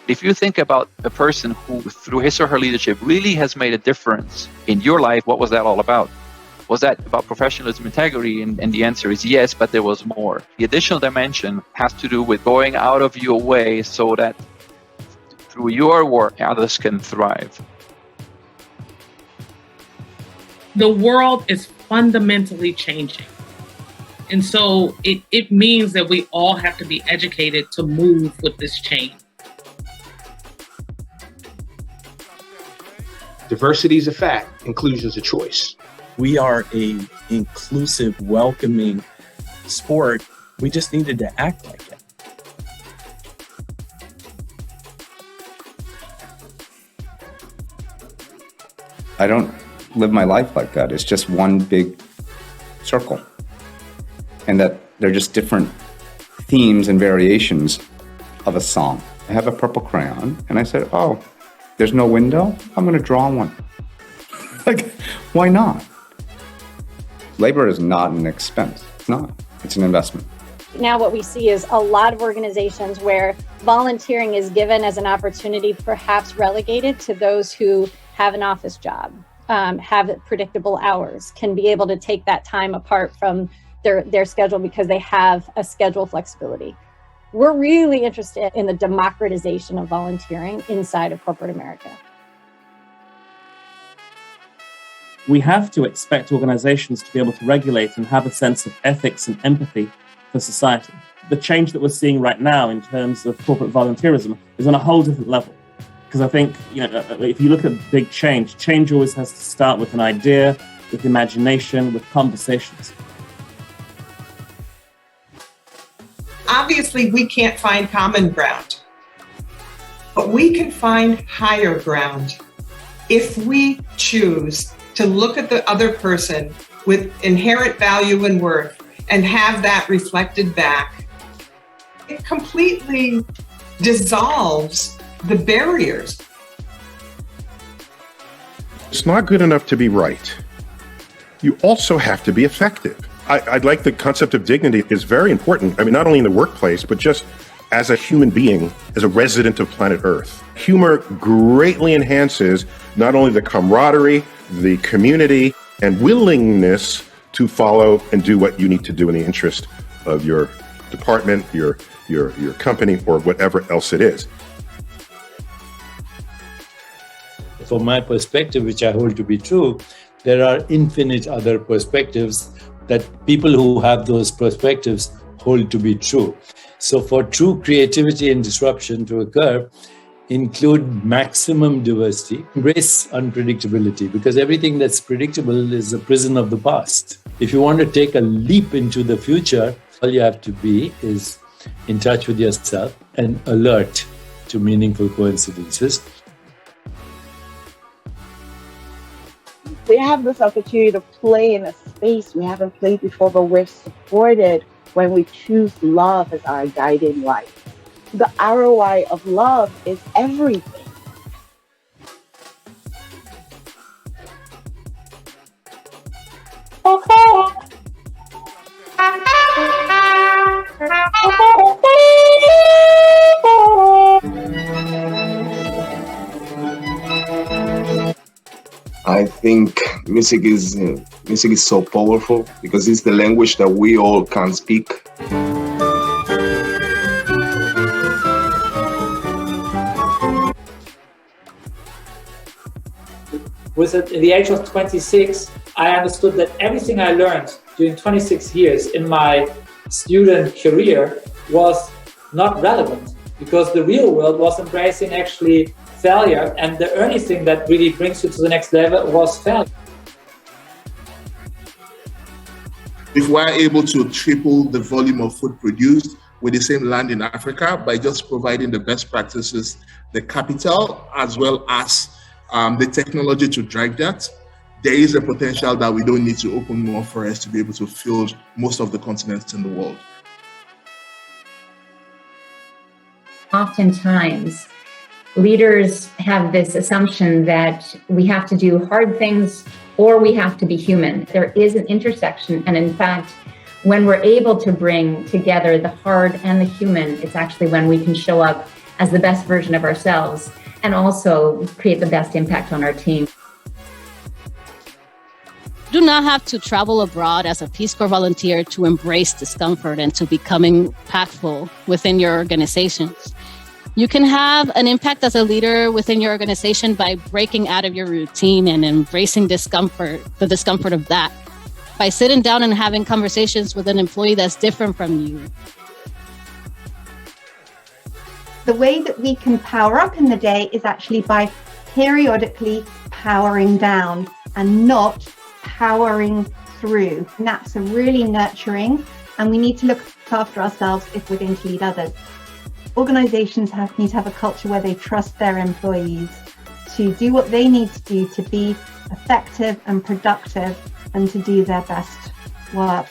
If you think about a person who, through his or her leadership, really has made a difference in your life, what was that all about? Was that about professionalism, integrity? And the answer is yes, but there was more. The additional dimension has to do with going out of your way so that through your work, others can thrive. The world is fundamentally changing. And so it means that we all have to be educated to move with this change. Diversity is a fact, inclusion is a choice. We are a inclusive, welcoming sport. We just needed to act like it. I don't live my life like that. It's just one big circle. And that they're just different themes and variations of a song. I have a purple crayon, and I said, oh, there's no window? I'm going to draw one. Like, why not? Labor is not an expense. It's not. It's an investment. Now what we see is a lot of organizations where volunteering is given as an opportunity, perhaps relegated to those who have an office job, have predictable hours, can be able to take that time apart from their schedule because they have a schedule flexibility. We're really interested in the democratization of volunteering inside of corporate America. We have to expect organizations to be able to regulate and have a sense of ethics and empathy for society. The change that we're seeing right now in terms of corporate volunteerism is on a whole different level. Because I think, if you look at big change always has to start with an idea, with imagination, with conversations. Obviously, we can't find common ground, but we can find higher ground if we choose to look at the other person with inherent value and worth and have that reflected back. It completely dissolves the barriers. It's not good enough to be right. You also have to be effective. I'd like the concept of dignity is very important. I mean, not only in the workplace, but just as a human being, as a resident of planet Earth. Humor greatly enhances not only the camaraderie, the community, and willingness to follow and do what you need to do in the interest of your department, your company, or whatever else it is. From my perspective, which I hold to be true, there are infinite other perspectives that people who have those perspectives hold to be true. So for true creativity and disruption to occur, include maximum diversity, embrace unpredictability, because everything that's predictable is a prison of the past. If you want to take a leap into the future, all you have to be is in touch with yourself and alert to meaningful coincidences. We have this opportunity to play in a space we haven't played before, but we're supported when we choose love as our guiding light. The ROI of love is everything. I think music is so powerful because it's the language that we all can speak. At the age of 26, I understood that everything I learned during 26 years in my student career was not relevant because the real world was embracing actually failure, and the only thing that really brings you to the next level was failure. If we're able to triple the volume of food produced with the same land in Africa by just providing the best practices, the capital, as well as the technology to drive that, there is a potential that we don't need to open more forests to be able to fill most of the continents in the world. Oftentimes, leaders have this assumption that we have to do hard things or we have to be human. There is an intersection. And in fact, when we're able to bring together the hard and the human, it's actually when we can show up as the best version of ourselves and also create the best impact on our team. You do not have to travel abroad as a Peace Corps volunteer to embrace discomfort and to becoming impactful within your organizations. You can have an impact as a leader within your organization by breaking out of your routine and embracing discomfort, the discomfort of that, by sitting down and having conversations with an employee that's different from you. The way that we can power up in the day is actually by periodically powering down and not powering through. And that's a really nurturing, and we need to look after ourselves if we're going to lead others. Organizations need to have a culture where they trust their employees to do what they need to do to be effective and productive and to do their best work.